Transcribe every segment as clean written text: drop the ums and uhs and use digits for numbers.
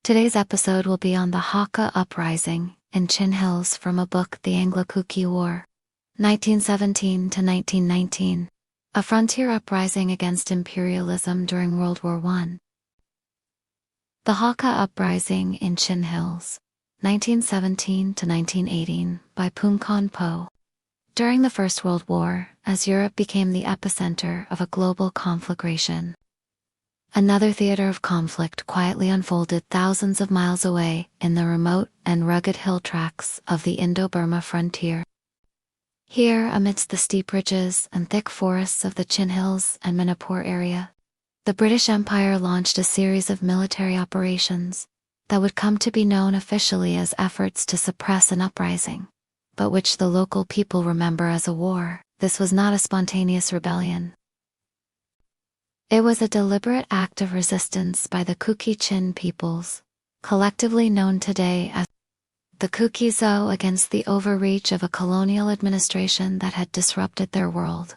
Today's episode will be on the HAKA Uprising in Chin Hills from a book, The Anglo-Kuki War, 1917 to 1919, a frontier uprising against imperialism during World War I. The HAKA Uprising in Chin Hills, 1917 to 1918, by Poon Po. During the First World War, as Europe became the epicenter of a global conflagration, another theater of conflict quietly unfolded thousands of miles away in the remote and rugged hill tracts of the Indo-Burma frontier. Here, amidst the steep ridges and thick forests of the Chin Hills and Manipur area, the British Empire launched a series of military operations that would come to be known officially as efforts to suppress an uprising, but which the local people remember as a war. This was not a spontaneous rebellion. It was a deliberate act of resistance by the Kuki-Chin peoples, collectively known today as the Kuki-Zo, against the overreach of a colonial administration that had disrupted their world.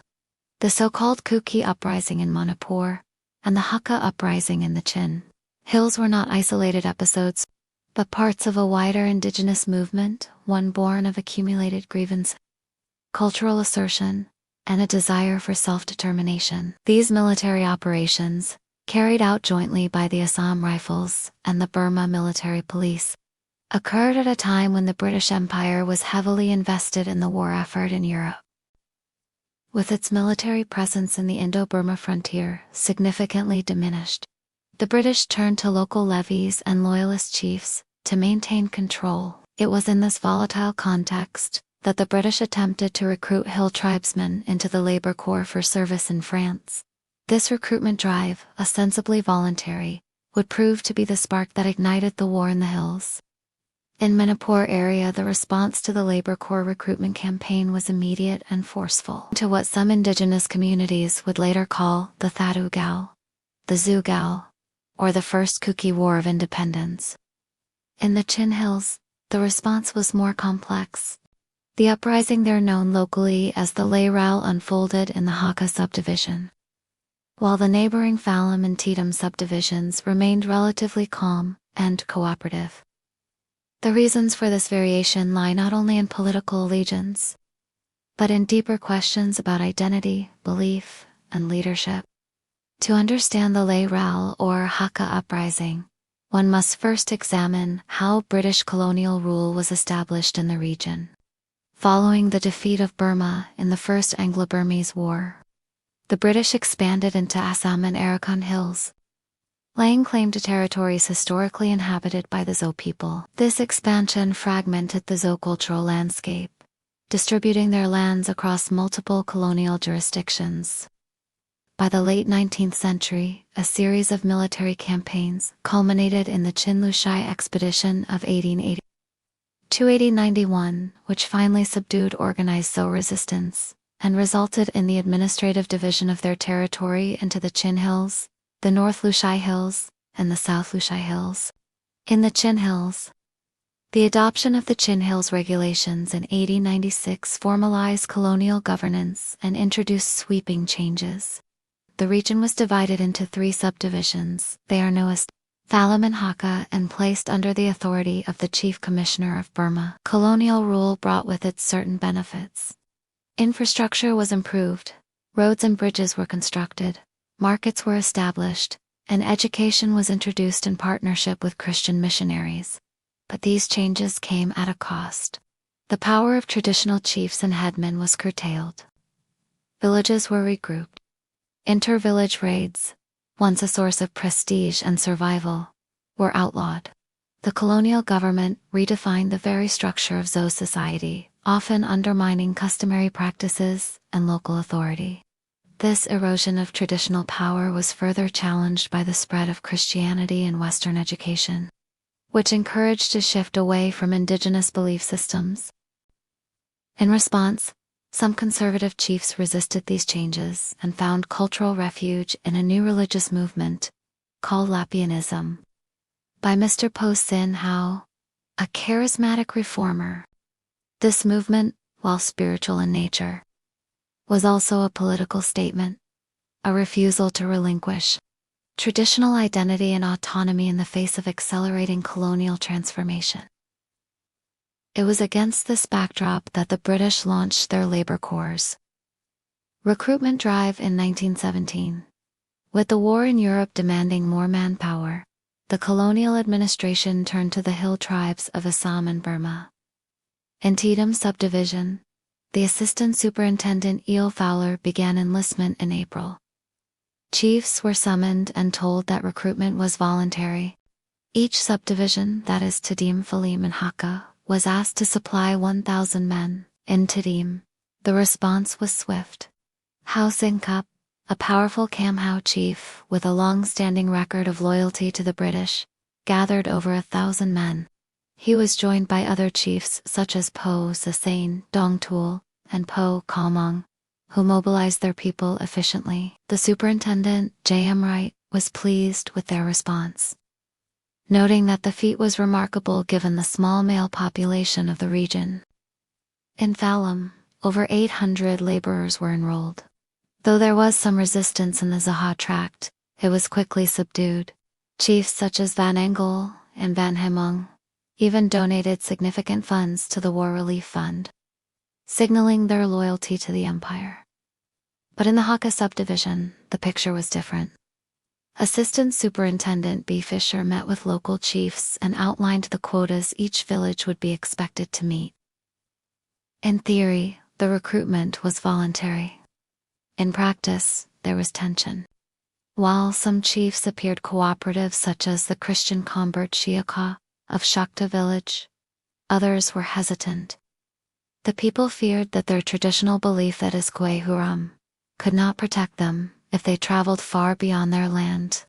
The so-called Kuki Uprising in Manipur and the HAKA Uprising in the Chin Hills were not isolated episodes, but parts of a wider indigenous movement, one born of accumulated grievance, cultural assertion, and a desire for self-determination. These military operations, carried out jointly by the Assam Rifles and the Burma Military Police, occurred at a time when the British Empire was heavily invested in the war effort in Europe. With its military presence in the Indo-Burma frontier significantly diminished, the British turned to local levies and loyalist chiefs to maintain control. It was in this volatile context that the British attempted to recruit hill tribesmen into the labor corps for service in France. This recruitment drive, ostensibly voluntary, would prove to be the spark that ignited the war in the hills. In Manipur area, the response to the labor corps recruitment campaign was immediate and forceful, to what some indigenous communities would later call the Thadu Gao, the Zhu Gao, or the First Kuki War of Independence. In the Chin Hills, the response was more complex. The uprising there, known locally as the Lay Rao, unfolded in the HAKA subdivision, while the neighboring Phalam and Tetum subdivisions remained relatively calm and cooperative. The reasons for this variation lie not only in political allegiance, but in deeper questions about identity, belief, and leadership. To understand the Lay Rao or HAKA Uprising, one must first examine how British colonial rule was established in the region. Following the defeat of Burma in the First Anglo-Burmese War, the British expanded into Assam and Arakan Hills, laying claim to territories historically inhabited by the Zo people. This expansion fragmented the Zo cultural landscape, distributing their lands across multiple colonial jurisdictions. By the late 19th century, a series of military campaigns culminated in the Chin-Lushai expedition of 1880 to 1891, which finally subdued organized Zo resistance and resulted in the administrative division of their territory into the Chin Hills, the North Lushai Hills, and the South Lushai Hills. In the Chin Hills, the adoption of the Chin Hills Regulations in 1896 formalized colonial governance and introduced sweeping changes. The region was divided into 3 subdivisions. They are known as Phalam and HAKA, and placed under the authority of the Chief Commissioner of Burma. Colonial rule brought with it certain benefits. Infrastructure was improved, roads and bridges were constructed, markets were established, and education was introduced in partnership with Christian missionaries. But these changes came at a cost. The power of traditional chiefs and headmen was curtailed. Villages were regrouped. Inter-village raids, once a source of prestige and survival, were outlawed. The colonial government redefined the very structure of Zo society, often undermining customary practices and local authority. This erosion of traditional power was further challenged by the spread of Christianity in Western education, which encouraged a shift away from indigenous belief systems. In response, some conservative chiefs resisted these changes and found cultural refuge in a new religious movement, called Lapianism, by Mr. Po Sin Hao, a charismatic reformer. This movement, while spiritual in nature, was also a political statement, a refusal to relinquish traditional identity and autonomy in the face of accelerating colonial transformation. It was against this backdrop that the British launched their labor corps' recruitment drive in 1917. With the war in Europe demanding more manpower, the colonial administration turned to the hill tribes of Assam and Burma. In Tidum subdivision, the assistant superintendent E.O. Fowler began enlistment in April. Chiefs were summoned and told that recruitment was voluntary. Each subdivision, that is Tidum, Falim and Haka, was asked to supply 1,000 men. In Tidum, the response was swift. Hau Singkup, a powerful Kamhau chief with a long-standing record of loyalty to the British, gathered over 1,000 men. He was joined by other chiefs such as Po Sasain, Dong Tul, and Po Kalmong, who mobilized their people efficiently. The superintendent, J.M. Wright, was pleased with their response, noting that the feat was remarkable given the small male population of the region. In Falam, over 800 laborers were enrolled. Though there was some resistance in the Zaha tract, it was quickly subdued. Chiefs such as Van Engel and Van Hemong even donated significant funds to the War Relief Fund, signaling their loyalty to the empire. But in the Haka subdivision, the picture was different. Assistant Superintendent B. Fisher met with local chiefs and outlined the quotas each village would be expected to meet. In theory, the recruitment was voluntary. In practice, there was tension. While some chiefs appeared cooperative, such as the Christian convert Shiaka of Shakta village, others were hesitant. The people feared that their traditional belief that Iskwe Huram could not protect them if they traveled far beyond their land.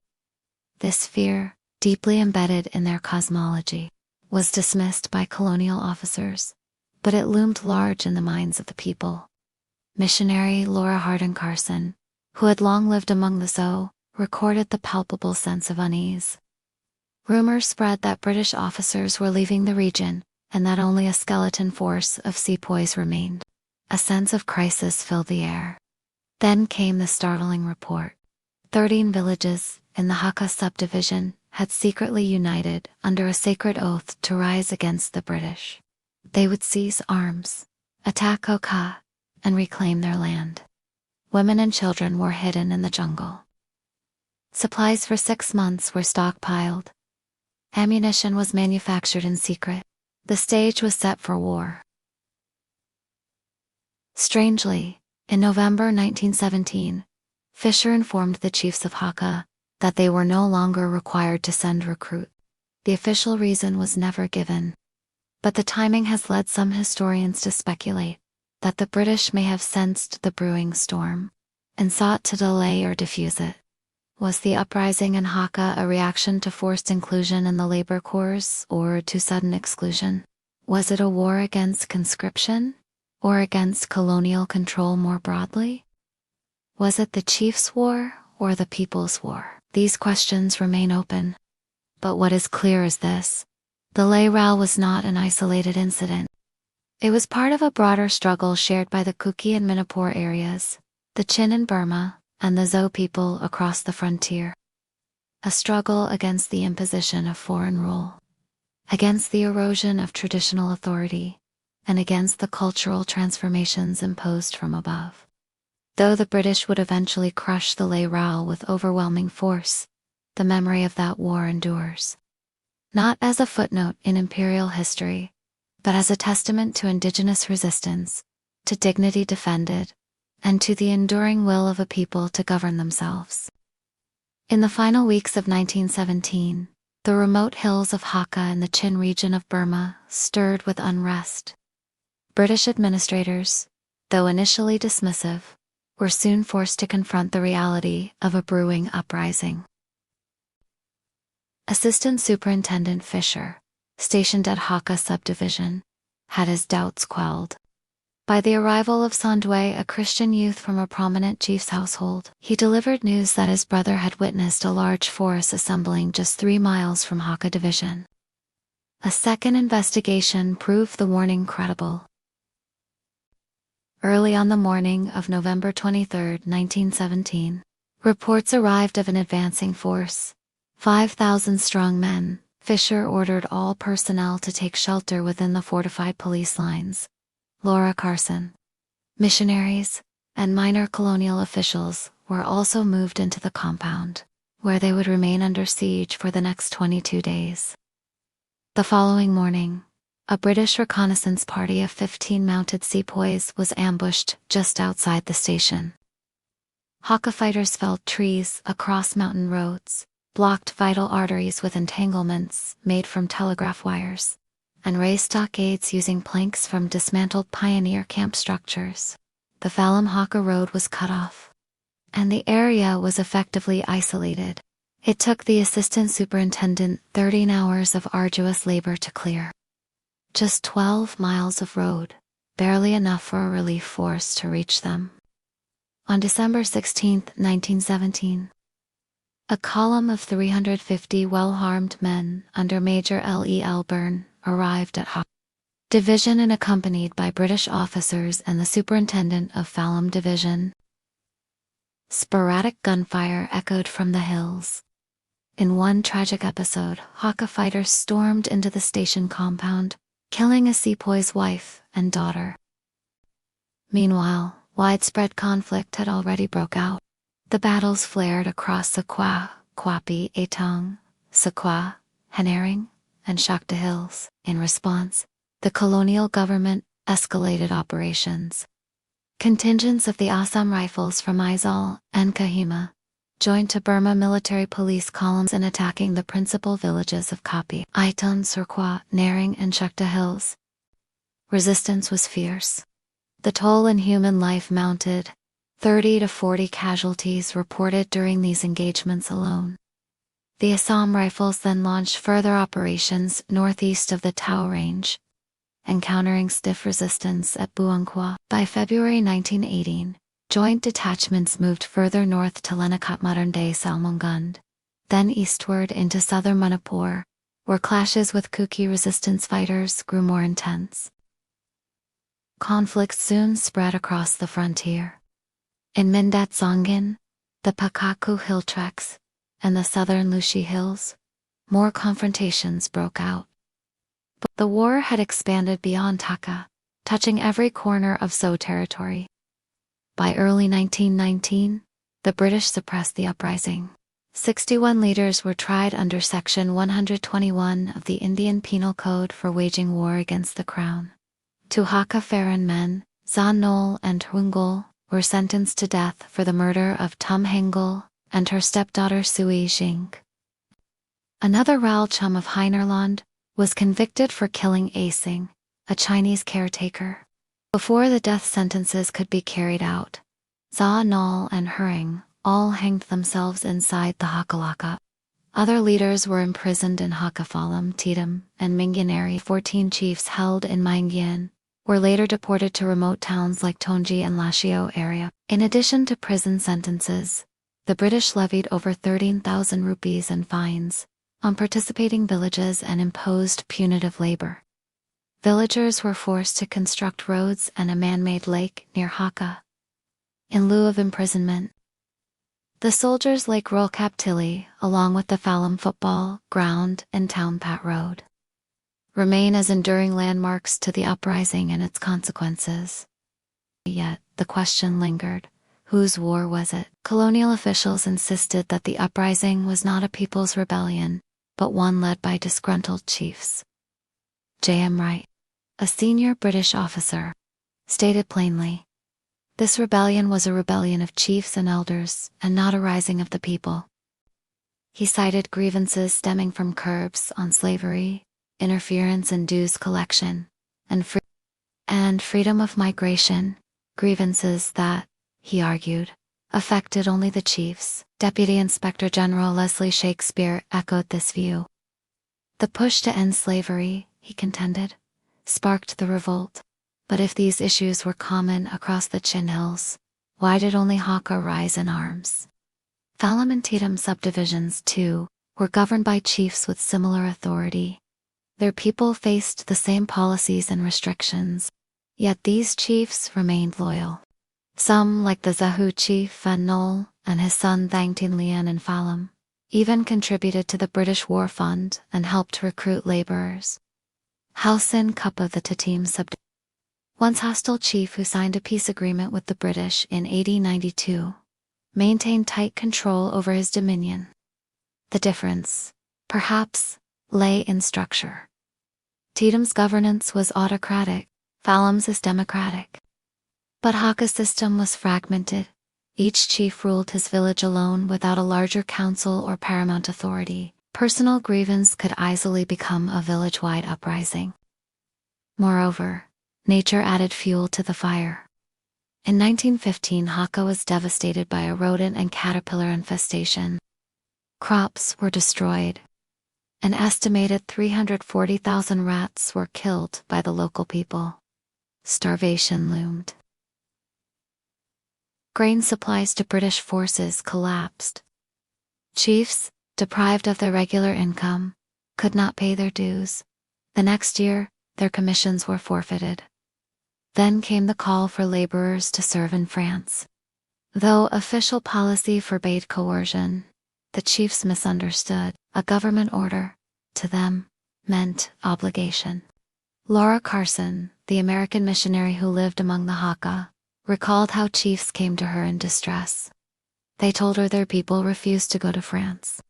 This fear, deeply embedded in their cosmology, was dismissed by colonial officers, but it loomed large in the minds of the people. Missionary Laura Hardin Carson, who had long lived among the Zo, recorded the palpable sense of unease. Rumors spread that British officers were leaving the region and that only a skeleton force of sepoys remained. A sense of crisis filled the air. Then came the startling report. 13 villages in the Haka subdivision had secretly united under a sacred oath to rise against the British. They would seize arms, attack Oka, and reclaim their land. Women and children were hidden in the jungle. Supplies for 6 months were stockpiled. Ammunition was manufactured in secret. The stage was set for war. Strangely, in November 1917, Fisher informed the chiefs of Haka that they were no longer required to send recruit. The official reason was never given, but the timing has led some historians to speculate that the British may have sensed the brewing storm and sought to delay or diffuse it. Was the uprising in Haka a reaction to forced inclusion in the labor corps or to sudden exclusion? Was it a war against conscription or against colonial control more broadly? Was it the chief's war or the people's war? These questions remain open. But what is clear is this: the Lay Row was not an isolated incident. It was part of a broader struggle shared by the Kuki and Manipur areas, the Chin in Burma, and the Zo people across the frontier. A struggle against the imposition of foreign rule, against the erosion of traditional authority, and against the cultural transformations imposed from above. Though the British would eventually crush the Lay Row with overwhelming force, the memory of that war endures. Not as a footnote in imperial history, but as a testament to Indigenous resistance, to dignity defended, and to the enduring will of a people to govern themselves. In the final weeks of 1917, the remote hills of Haka and the Chin region of Burma stirred with unrest. British administrators, though initially dismissive, were soon forced to confront the reality of a brewing uprising. Assistant Superintendent Fisher, stationed at Haka subdivision, had his doubts quelled. By the arrival of Sandwe, a Christian youth from a prominent chief's household, he delivered news that his brother had witnessed a large force assembling just 3 miles from Haka division. A second investigation proved the warning credible. Early on the morning of November 23, 1917, Reports arrived of an advancing force. 5,000 strong men. Fisher ordered all personnel to take shelter within the fortified police lines. Laura Carson, missionaries, and minor colonial officials were also moved into the compound, where they would remain under siege for the next 22 days. The following morning, a British reconnaissance party of 15 mounted sepoys was ambushed just outside the station. HAKA fighters felled trees across mountain roads, blocked vital arteries with entanglements made from telegraph wires, and raised stockades using planks from dismantled pioneer camp structures. The Phalam HAKA road was cut off, and the area was effectively isolated. It took the assistant superintendent 13 hours of arduous labor to clear. Just 12 miles of road, barely enough for a relief force to reach them. On December 16, 1917, a column of 350 well-armed men under Major L.E.L. Byrne arrived at HAKA Division and accompanied by British officers and the superintendent of Phalam Division. Sporadic gunfire echoed from the hills. In one tragic episode, HAKA fighters stormed into the station compound, killing a sepoy's wife and daughter. Meanwhile, widespread conflict had already broke out. The battles flared across Sequoia, Quapi, Etong, Sequoia, Henering, and Shakta Hills. In response, the colonial government escalated operations. Contingents of the Assam Rifles from Aizawl and Kohima joined to Burma military police columns in attacking the principal villages of Kapi, Aiton, Surkwa, Nering, and Shakta Hills. Resistance was fierce. The toll in human life mounted, 30 to 40 casualties reported during these engagements alone. The Assam Rifles then launched further operations northeast of the Tau Range, encountering stiff resistance at Buangkwa. By February 1918, joint detachments moved further north to Lenakot, modern-day Salmongund, then eastward into southern Manipur, where clashes with Kuki resistance fighters grew more intense. Conflict soon spread across the frontier. In Mindat Zongin, the Pakaku Hill treks, and the southern Lushi Hills, more confrontations broke out. But the war had expanded beyond Taka, touching every corner of Tso territory. By early 1919, the British suppressed the uprising. 61 leaders were tried under Section 121 of the Indian Penal Code for waging war against the Crown. 2 HAKA Farran men, Zan Nol and Hungol, were sentenced to death for the murder of Tum Hengel and her stepdaughter Sui Jing. Another Ral Chum of Heinerland was convicted for killing Asing, a Chinese caretaker. Before the death sentences could be carried out, Za Nol and Hering all hanged themselves inside the Hakalaka. Other leaders were imprisoned in HAKA Phalam, Tidam, and Mingyaneri. 14 chiefs held in Mangyan were later deported to remote towns like Tonji and Lashio area. In addition to prison sentences, the British levied over 13,000 rupees in fines on participating villages and imposed punitive labor. Villagers were forced to construct roads and a man-made lake near HAKA in lieu of imprisonment. The soldiers' Lake Rolkaptili, along with the Phalam football ground and Town Pat Road, remain as enduring landmarks to the uprising and its consequences. Yet, the question lingered: whose war was it? Colonial officials insisted that the uprising was not a people's rebellion, but one led by disgruntled chiefs. J.M. Wright, a senior British officer, stated plainly, this rebellion was a rebellion of chiefs and elders, and not a rising of the people. He cited grievances stemming from curbs on slavery, interference in dues collection, and freedom of migration, grievances that, he argued, affected only the chiefs. Deputy Inspector General Leslie Shakespeare echoed this view. The push to end slavery, he contended, sparked the revolt. But if these issues were common across the Chin Hills, why did only HAKA rise in arms? Phalam and Tidam subdivisions, too, were governed by chiefs with similar authority. Their people faced the same policies and restrictions, yet these chiefs remained loyal. Some, like the Zahu chief Fan Nol and his son Thang Tin Lian and Phalam, even contributed to the British War Fund and helped recruit laborers. Halsin Kappa the Tatim subject. Once hostile chief who signed a peace agreement with the British in 1892, maintained tight control over his dominion. The difference, perhaps, lay in structure. Tatum's governance was autocratic, Phalam's is democratic. But HAKA's system was fragmented. Each chief ruled his village alone without a larger council or paramount authority. Personal grievance could easily become a village-wide uprising. Moreover, nature added fuel to the fire. In 1915, HAKA was devastated by a rodent and caterpillar infestation. Crops were destroyed. An estimated 340,000 rats were killed by the local people. Starvation loomed. Grain supplies to British forces collapsed. Chiefs, deprived of their regular income, could not pay their dues. The next year, their commissions were forfeited. Then came the call for laborers to serve in France. Though official policy forbade coercion, the chiefs misunderstood. A government order, to them, meant obligation. Laura Carson, the American missionary who lived among the HAKA, recalled how chiefs came to her in distress. They told her their people refused to go to France.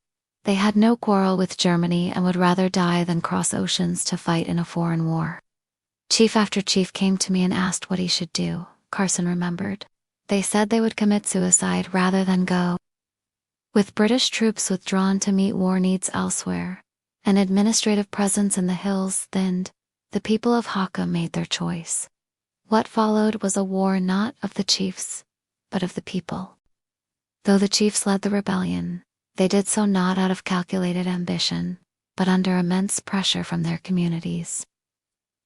They had no quarrel with Germany and would rather die than cross oceans to fight in a foreign war. Chief after chief came to me and asked what he should do, Carson remembered. They said they would commit suicide rather than go. With British troops withdrawn to meet war needs elsewhere, and administrative presence in the hills thinned, the people of HAKA made their choice. What followed was a war not of the chiefs, but of the people. Though the chiefs led the rebellion, they did so not out of calculated ambition, but under immense pressure from their communities.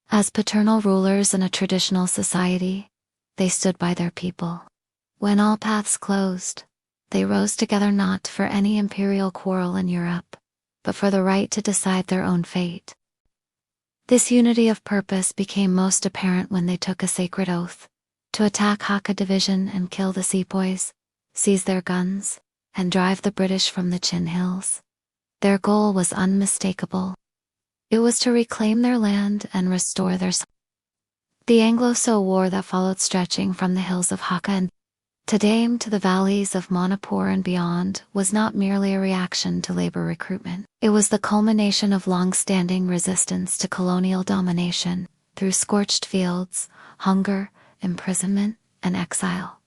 As paternal rulers in a traditional society, they stood by their people. When all paths closed, they rose together not for any imperial quarrel in Europe, but for the right to decide their own fate. This unity of purpose became most apparent when they took a sacred oath to attack HAKA division and kill the sepoys, seize their guns, and drive the British from the Chin Hills. Their goal was unmistakable. It was to reclaim their land and restore their soil. The Anglo-So War that followed, stretching from the hills of HAKA and Tadame to the valleys of Manipur and beyond, was not merely a reaction to labor recruitment. It was the culmination of long-standing resistance to colonial domination. Through scorched fields, hunger, imprisonment, and exile,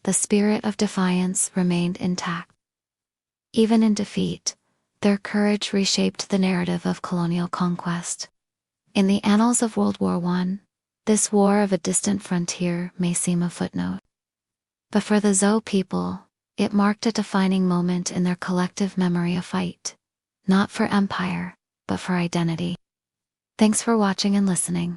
the spirit of defiance remained intact. Even in defeat, their courage reshaped the narrative of colonial conquest. In the annals of World War I, this war of a distant frontier may seem a footnote. But for the Zo people, it marked a defining moment in their collective memory of fight, not for empire, but for identity. Thanks for watching and listening.